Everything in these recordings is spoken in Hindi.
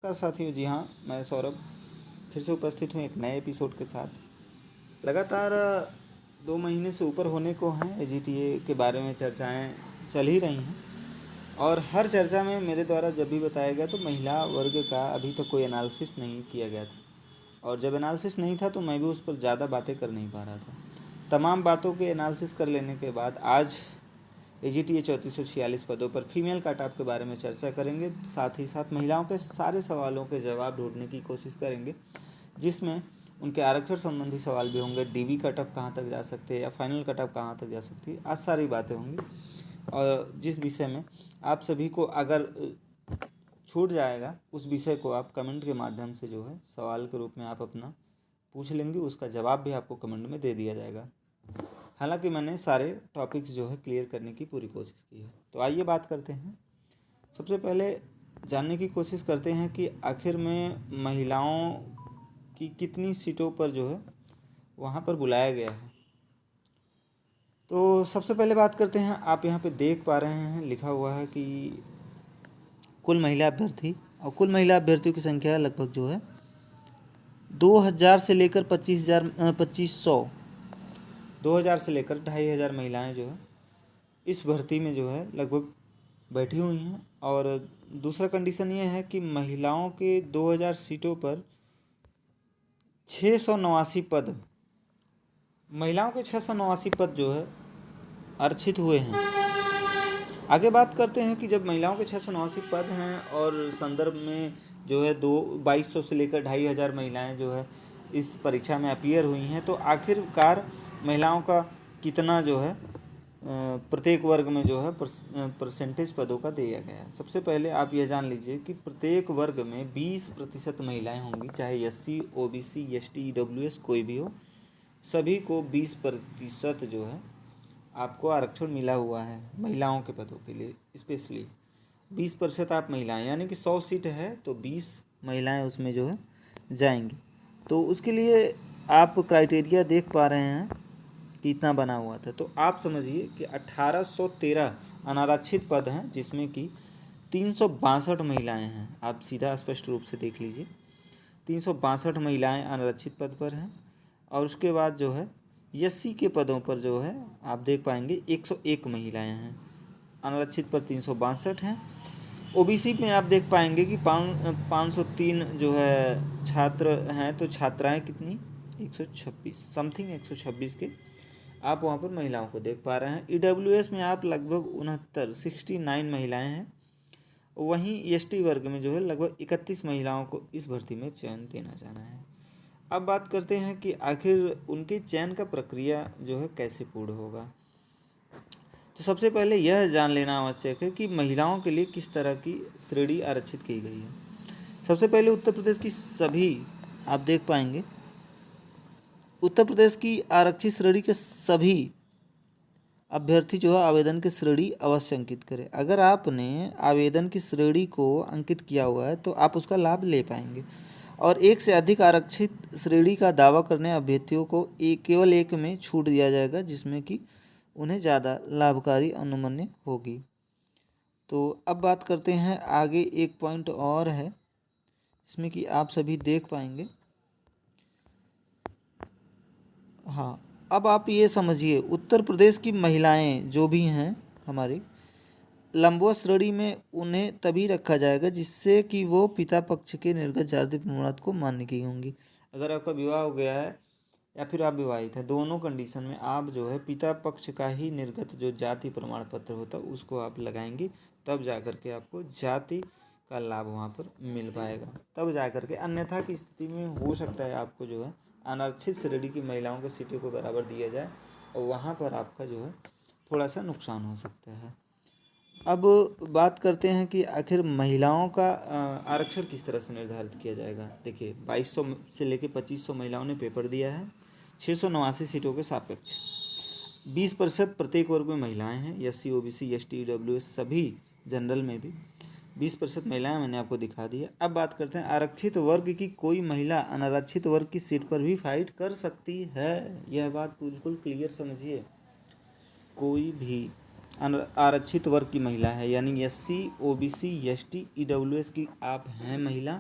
नमस्कार साथियों। जी हाँ, मैं सौरभ फिर से उपस्थित हूँ एक नए एपिसोड के साथ। लगातार 2 महीने से ऊपर होने को हैं एजीटीए के बारे में चर्चाएं चल ही रही हैं, और हर चर्चा में मेरे द्वारा जब भी बताया गया तो महिला वर्ग का अभी तक कोई एनालिसिस नहीं किया गया था, और जब एनालिसिस नहीं था तो मैं भी उस पर ज़्यादा बातें कर नहीं पा रहा था। तमाम बातों के एनालिसिस कर लेने के बाद आज एजीटीए 3446 पदों पर फीमेल कट ऑफ के बारे में चर्चा करेंगे। साथ ही साथ महिलाओं के सारे सवालों के जवाब ढूंढने की कोशिश करेंगे, जिसमें उनके आरक्षण संबंधी सवाल भी होंगे। डीबी कट ऑफ कहाँ तक जा सकते हैं या फाइनल कट ऑफ कहाँ तक जा सकती है, आज सारी बातें होंगी। और जिस विषय में आप सभी को अगर छूट जाएगा उस विषय को आप कमेंट के माध्यम से जो है सवाल के रूप में आप अपना पूछ लेंगे, उसका जवाब भी आपको कमेंट में दे दिया जाएगा। हालांकि मैंने सारे टॉपिक्स जो है क्लियर करने की पूरी कोशिश की है। तो आइए बात करते हैं। सबसे पहले जानने की कोशिश करते हैं कि आखिर में महिलाओं की कितनी सीटों पर जो है वहाँ पर बुलाया गया है। तो सबसे पहले बात करते हैं, आप यहाँ पे देख पा रहे हैं लिखा हुआ है कि कुल महिला अभ्यर्थी, और कुल महिला अभ्यर्थियों की संख्या लगभग जो है 2000 से लेकर 2500 2000 से लेकर 2500 महिलाएं जो है इस भर्ती में जो है लगभग बैठी हुई हैं। और दूसरा कंडीशन ये है कि महिलाओं के 2000 सीटों पर 689 पद, महिलाओं के 689 पद जो है आरक्षित हुए हैं। आगे बात करते हैं कि जब महिलाओं के 689 पद हैं और संदर्भ में जो है 2200 से लेकर 2500 महिलाएं जो है इस परीक्षा में अपीयर हुई हैं, तो आखिरकार महिलाओं का कितना जो है प्रत्येक वर्ग में जो है परसेंटेज पदों का दिया गया है। सबसे पहले आप यह जान लीजिए कि प्रत्येक वर्ग में 20% महिलाएं होंगी, चाहे एससी, ओबीसी, एसटी, ईडब्ल्यूएस कोई भी हो, सभी को 20% जो है आपको आरक्षण मिला हुआ है महिलाओं के पदों के लिए। स्पेशली 20% आप महिलाएं, यानी कि 100 सीट है तो 20 महिलाएं उसमें जो है जाएंगी। तो उसके लिए आप क्राइटेरिया देख पा रहे हैं कि इतना बना हुआ था। तो आप समझिए कि 1813 अनारक्षित पद हैं, जिसमें कि 362 महिलाएं हैं। आप सीधा स्पष्ट रूप से देख लीजिए, 362 महिलाएं अनारक्षित पद पर हैं। और उसके बाद जो है एससी के पदों पर जो है आप देख पाएंगे 101 महिलाएं हैं। अनारक्षित पर 362 हैं। ओबीसी में आप देख पाएंगे कि 503 जो है छात्र हैं, तो छात्राएं कितनी 126 समथिंग 126 के आप वहाँ पर महिलाओं को देख पा रहे हैं। ईडब्ल्यूएस में आप लगभग 69 महिलाएं हैं। वहीं एसटी वर्ग में जो है लगभग 31 महिलाओं को इस भर्ती में चयन देना जाना है। अब बात करते हैं कि आखिर उनके चयन का प्रक्रिया जो है कैसे पूर्ण होगा। तो सबसे पहले यह जान लेना आवश्यक है कि महिलाओं के लिए किस तरह की श्रेणी आरक्षित की गई है। सबसे पहले उत्तर प्रदेश की सभी आप देख पाएंगे, उत्तर प्रदेश की आरक्षित श्रेणी के सभी अभ्यर्थी जो है आवेदन की श्रेणी अवश्य अंकित करें। अगर आपने आवेदन की श्रेणी को अंकित किया हुआ है तो आप उसका लाभ ले पाएंगे। और एक से अधिक आरक्षित श्रेणी का दावा करने अभ्यर्थियों को केवल एक में छूट दिया जाएगा, जिसमें कि उन्हें ज़्यादा लाभकारी अनुमन्य होगी। तो अब बात करते हैं आगे, एक पॉइंट और है इसमें कि आप सभी देख पाएंगे। हाँ, अब आप ये समझिए, उत्तर प्रदेश की महिलाएं जो भी हैं हमारी लंबवत श्रेणी में, उन्हें तभी रखा जाएगा जिससे कि वो पिता पक्ष के निर्गत जाति प्रमाण को मान्य की होंगी। अगर आपका विवाह हो गया है या फिर आप विवाहित हैं, दोनों कंडीशन में आप जो है पिता पक्ष का ही निर्गत जो जाति प्रमाण पत्र होता है उसको आप लगाएंगे, तब जा कर के आपको जाति का लाभ वहाँ पर मिल पाएगा, तब जा कर के। अन्यथा की स्थिति में हो सकता है आपको जो है अनारक्षित श्रेणी की महिलाओं के सीटों को बराबर दिया जाए, और वहाँ पर आपका जो है थोड़ा सा नुकसान हो सकता है। अब बात करते हैं कि आखिर महिलाओं का आरक्षण किस तरह से निर्धारित किया जाएगा। देखिए, 2200 से लेकर 2500 महिलाओं ने पेपर दिया है। 689 सीटों के सापेक्ष 20% प्रत्येक वर्ग में महिलाएं हैं, एससी, ओबीसी, एसटी, ईडब्ल्यूएस सभी, जनरल में भी 20% महिलाएं मैंने आपको दिखा दी है। अब बात करते हैं आरक्षित वर्ग की कोई महिला अनारक्षित वर्ग की सीट पर भी फाइट कर सकती है। यह बात बिल्कुल क्लियर समझिए, कोई भी आरक्षित वर्ग की महिला है, यानी SC OBC ST EWS की आप हैं महिला,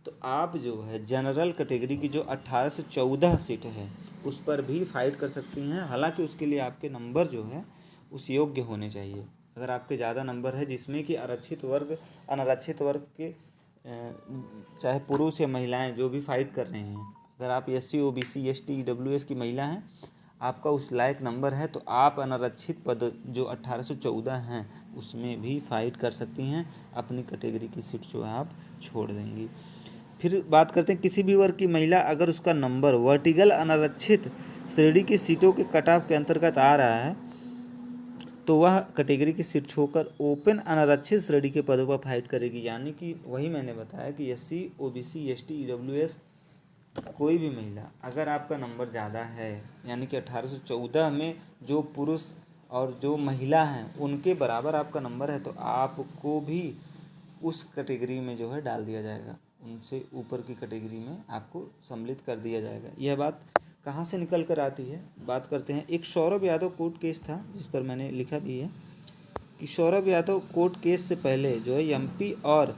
तो आप जो है जनरल कैटेगरी की जो 18 से 14 सीट है उस पर भी फाइट कर सकती हैं। हालांकि उसके लिए आपके नंबर जो है उस योग्य होने चाहिए। अगर आपके ज़्यादा नंबर है जिसमें कि आरक्षित वर्ग अनारक्षित वर्ग के चाहे पुरुष या महिलाएं जो भी फाइट कर रहे हैं, अगर आप SC OBC ST EWS की महिला हैं, आपका उस लायक नंबर है, तो आप अनारक्षित पद जो 18 से 14 हैं उसमें भी फाइट कर सकती हैं। अपनी कैटेगरी की सीट जो है आप छोड़ देंगी। फिर बात करते हैं किसी भी वर्ग की महिला अगर उसका नंबर वर्टिकल अनारक्षित श्रेणी की सीटों के कट ऑफ के अंतर्गत आ रहा है तो वह कैटेगरी की सीट छोड़कर ओपन अनारक्षित श्रेणी के पदों पर फाइट करेगी। यानी कि वही मैंने बताया कि SC OBC ST EWS कोई भी महिला अगर आपका नंबर ज़्यादा है, यानी कि 18 से 14 में जो पुरुष और जो महिला हैं उनके बराबर आपका नंबर है, तो आपको भी उस कैटेगरी में जो है डाल दिया जाएगा, उनसे ऊपर की कैटेगरी में आपको सम्मिलित कर दिया जाएगा। यह बात कहाँ से निकल कर आती है, बात करते हैं। एक सौरभ यादव कोर्ट केस था जिस पर मैंने लिखा भी है कि सौरभ यादव कोर्ट केस से पहले जो है MP और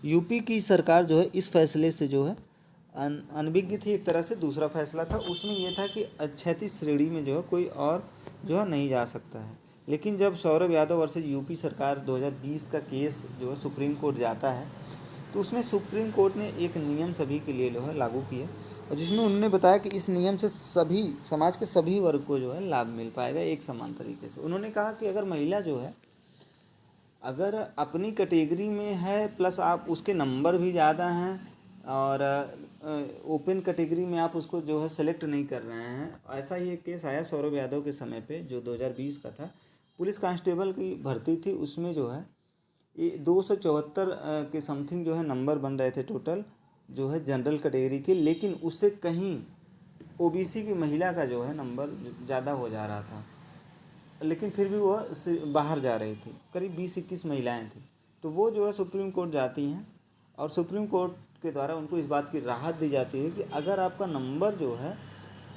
UP की सरकार जो है इस फैसले से जो है अनभिज्ञ थी। एक तरह से दूसरा फैसला था, उसमें यह था कि 36 श्रेणी में जो है कोई और जो है नहीं जा सकता है। लेकिन जब सौरभ यादव वर्सेज UP सरकार 2020 का केस जो है सुप्रीम कोर्ट जाता है, तो उसमें सुप्रीम कोर्ट ने एक नियम सभी के लिए जो है लागू किया, और जिसमें उन्होंने बताया कि इस नियम से सभी समाज के सभी वर्ग को जो है लाभ मिल पाएगा एक समान तरीके से। उन्होंने कहा कि अगर महिला जो है अगर अपनी कैटेगरी में है प्लस आप उसके नंबर भी ज़्यादा हैं और ओपन कैटेगरी में आप उसको जो है सेलेक्ट नहीं कर रहे हैं, ऐसा ही एक केस आया सौरभ यादव के समय पे जो 2020 का था। पुलिस कांस्टेबल की भर्ती थी, उसमें जो है 274 के समथिंग जो है नंबर बन रहे थे टोटल जो है जनरल कैटेगरी के, लेकिन उससे कहीं OBC की महिला का जो है नंबर ज़्यादा हो जा रहा था, लेकिन फिर भी वह बाहर जा रही थी। करीब 20-21 महिलाएं थी। तो वो जो है सुप्रीम कोर्ट जाती हैं और सुप्रीम कोर्ट के द्वारा उनको इस बात की राहत दी जाती है कि अगर आपका नंबर जो है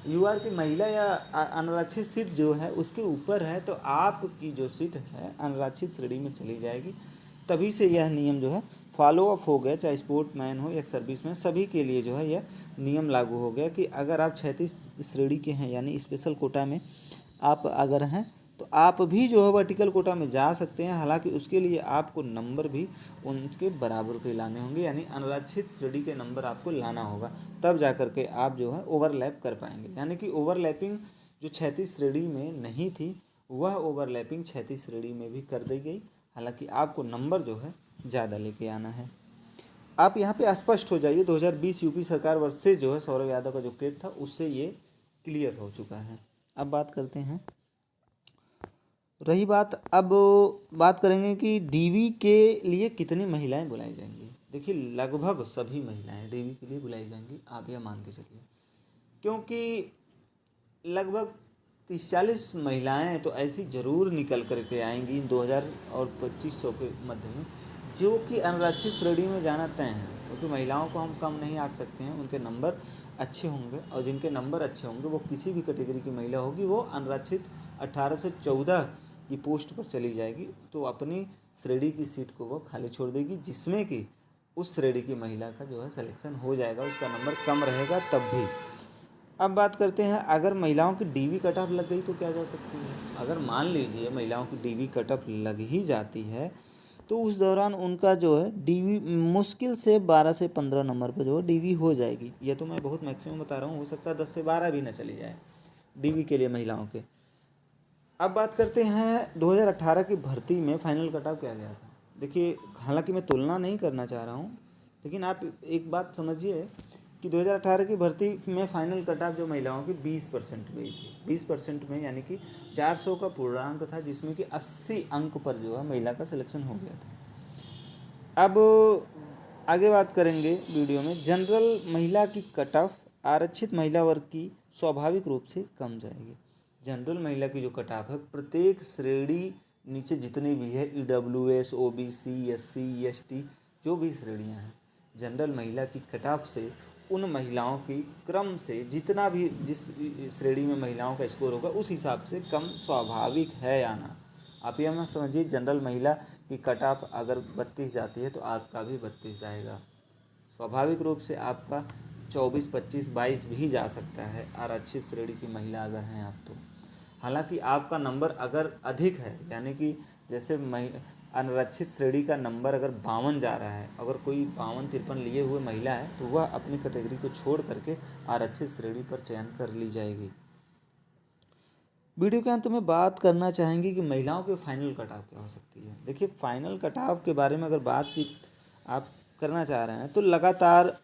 UR की महिला या अनारक्षित सीट जो है उसके ऊपर है, तो आपकी जो सीट है अनारक्षित श्रेणी में चली जाएगी। तभी से यह नियम जो है फॉलो अप हो गया, चाहे स्पोर्टमैन हो या सर्विस में, सभी के लिए जो है यह नियम लागू हो गया कि अगर आप 36 श्रेणी के हैं यानी स्पेशल कोटा में आप अगर हैं तो आप भी जो है वर्टिकल कोटा में जा सकते हैं। हालांकि उसके लिए आपको नंबर भी उनके बराबर के लाने होंगे, यानी अनारक्षित श्रेणी के नंबर आपको लाना होगा, तब जा कर के आप जो है ओवरलैप कर पाएंगे। यानी कि ओवरलैपिंग जो 36 श्रेणी में नहीं थी वह ओवरलैपिंग 36 श्रेणी में भी कर दी गई। हालांकि आपको नंबर जो है ज़्यादा लेके आना है। आप यहाँ पे स्पष्ट हो जाइए, 2020 UP सरकार वर्सेस जो है सौरभ यादव का जो केस था उससे ये क्लियर हो चुका है। अब बात करते हैं, रही बात, अब बात करेंगे कि DV के लिए कितनी महिलाएं बुलाई जाएंगी। देखिए लगभग सभी महिलाएं DV के लिए बुलाई जाएंगी, आप यह मान के चलिए, क्योंकि लगभग 30-40 महिलाएं तो ऐसी ज़रूर निकल करके आएंगी 2000 और 2500 के मध्य में, जो कि अनारक्षित श्रेणी में जाना तय हैं। क्योंकि महिलाओं को हम कम नहीं आंक सकते हैं, उनके नंबर अच्छे होंगे, और जिनके नंबर अच्छे होंगे वो किसी भी कैटेगरी की महिला होगी वो अनारक्षित 18 से 14 की पोस्ट पर चली जाएगी, तो अपनी श्रेणी की सीट को वो खाली छोड़ देगी, जिसमें कि उस श्रेणी की महिला का जो है सिलेक्शन हो जाएगा, उसका नंबर कम रहेगा तब भी। अब बात करते हैं, अगर महिलाओं की DV कट ऑफ लग गई तो क्या जा सकती है। अगर मान लीजिए महिलाओं की DV कट ऑफ लग ही जाती है तो उस दौरान उनका जो है DV मुश्किल से 12 से 15 नंबर पर जो है DV हो जाएगी। यह तो मैं बहुत मैक्सिमम बता रहा हूँ, हो सकता है 10 से 12 भी ना चली जाए DV के लिए महिलाओं के। अब बात करते हैं 2018 की भर्ती में फाइनल कट ऑफ क्या गया था। देखिए हालांकि मैं तुलना नहीं करना चाह रहा हूँ, लेकिन आप एक बात समझिए कि 2018 की भर्ती में फाइनल कट ऑफ जो महिलाओं की 20% गई थी। 20% में यानी कि 400 का पूर्णांक था, जिसमें कि 80 अंक पर जो है महिला का सिलेक्शन हो गया था। अब आगे बात करेंगे वीडियो में, जनरल महिला की कट ऑफ आरक्षित महिला वर्ग की स्वाभाविक रूप से कम जाएगी। जनरल महिला की जो कट ऑफ है प्रत्येक श्रेणी नीचे जितनी भी है EWS OBC SC ST जो भी श्रेणियां हैं, जनरल महिला की कट ऑफ से उन महिलाओं की क्रम से जितना भी जिस श्रेणी में महिलाओं का स्कोर होगा उस हिसाब से कम स्वाभाविक है आना। आप ये मत समझिए जनरल महिला की कट ऑफ अगर 32 जाती है तो आपका भी 32 जाएगा। स्वाभाविक रूप से आपका 24, 25, 22 भी जा सकता है आरक्षित श्रेणी की महिला अगर हैं आप तो। हालांकि आपका नंबर अगर अधिक है, यानी कि जैसे अनारक्षित श्रेणी का नंबर अगर 52 जा रहा है, अगर कोई 52-53 लिए हुए महिला है तो वह अपनी कैटेगरी को छोड़ करके आरक्षित श्रेणी पर चयन कर ली जाएगी। वीडियो के अंत में बात करना चाहेंगे कि महिलाओं के फाइनल कट ऑफ क्या हो सकती है। देखिए, फाइनल कट ऑफ के बारे में अगर बातचीत आप करना चाह रहे हैं तो लगातार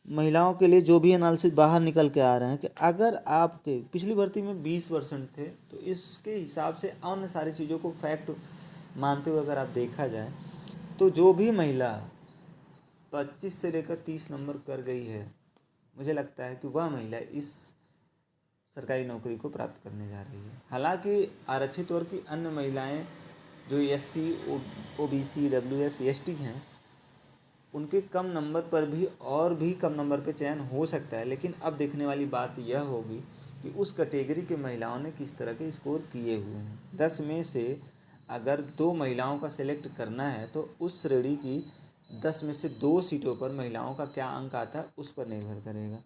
महिलाओं के लिए जो भी एनालिसिस बाहर निकल के आ रहे हैं कि अगर आपके पिछली भर्ती में 20% थे तो इसके हिसाब से अन्य सारी चीज़ों को फैक्ट मानते हुए अगर आप देखा जाए तो जो भी महिला 25 से लेकर 30 नंबर कर गई है, मुझे लगता है कि वह महिला इस सरकारी नौकरी को प्राप्त करने जा रही है। हालांकि आरक्षित वर्ग की अन्य महिलाएं जो SC, OBC, WS, ST हैं, उनके कम नंबर पर भी और भी कम नंबर पे चयन हो सकता है। लेकिन अब देखने वाली बात यह होगी कि उस कैटेगरी के महिलाओं ने किस तरह के स्कोर किए हुए हैं। 10 में से अगर 2 महिलाओं का सिलेक्ट करना है तो उस श्रेणी की 10 में से 2 सीटों पर महिलाओं का क्या अंक आता है उस पर निर्भर करेगा।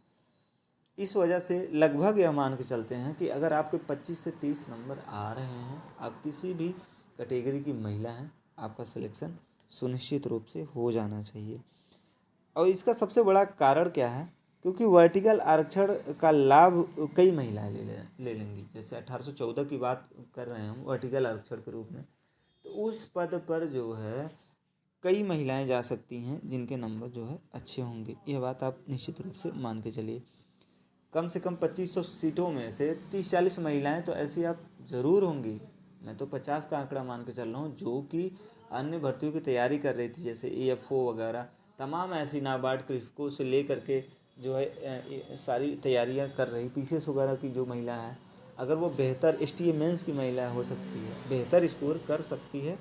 इस वजह से लगभग यह मान के चलते हैं कि अगर आपके 25 से 30 नंबर आ रहे हैं, आप किसी भी कैटेगरी की महिला हैं, आपका सिलेक्शन सुनिश्चित रूप से हो जाना चाहिए। और इसका सबसे बड़ा कारण क्या है, क्योंकि वर्टिकल आरक्षण का लाभ कई महिलाएं ले लेंगी। जैसे 1814 की बात कर रहे हैं हम वर्टिकल आरक्षण के रूप में, तो उस पद पर जो है कई महिलाएं जा सकती हैं जिनके नंबर जो है अच्छे होंगे। यह बात आप निश्चित रूप से मान के चलिए। कम से कम 2500 सीटों में से 30-40 महिलाएं तो ऐसी आप ज़रूर होंगी। मैं तो 50 का आंकड़ा मान के चल रहा हूँ, जो कि अन्य भर्तियों की तैयारी कर रही थी, जैसे AFO वगैरह, तमाम ऐसी नाबार्ड, क्रिफ्को से ले करके जो है सारी तैयारियां कर रही। PCS वगैरह की जो महिला है, अगर वो बेहतर STA मेंस की महिला हो सकती है, बेहतर स्कोर कर सकती है,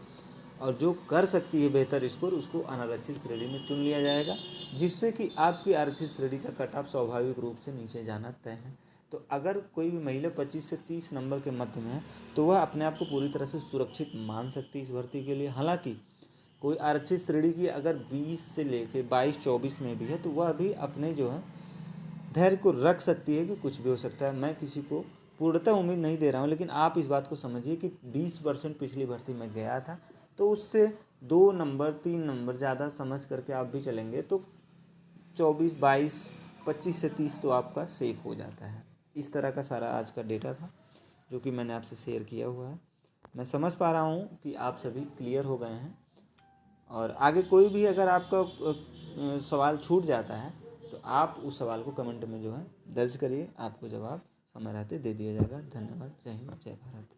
और जो कर सकती है बेहतर स्कोर, उसको अनारक्षित श्रेणी में चुन लिया जाएगा, जिससे कि आपकी आरक्षित श्रेणी का कट ऑफ स्वाभाविक रूप से नीचे जाना तय है। तो अगर कोई भी महिला 25 से 30 नंबर के मध्य में है तो वह अपने आप को पूरी तरह से सुरक्षित मान सकती है इस भर्ती के लिए। हालांकि कोई आरक्षित श्रेणी की अगर 20 से लेकर 22-24 में भी है तो वह भी अपने जो है धैर्य को रख सकती है कि कुछ भी हो सकता है। मैं किसी को पूर्णतः उम्मीद नहीं दे रहा हूँ, लेकिन आप इस बात को समझिए कि 20% पिछली भर्ती में गया था, तो उससे 2 नंबर 3 नंबर ज़्यादा समझ करके आप भी चलेंगे तो 24, 22, 25 से 30 तो आपका सेफ हो जाता है। इस तरह का सारा आज का डेटा था जो कि मैंने आपसे शेयर किया हुआ है। मैं समझ पा रहा हूँ कि आप सभी क्लियर हो गए हैं, और आगे कोई भी अगर आपका सवाल छूट जाता है तो आप उस सवाल को कमेंट में जो है दर्ज करिए, आपको जवाब समय रहते दे दिया जाएगा। धन्यवाद। जय हिंद, जय भारत।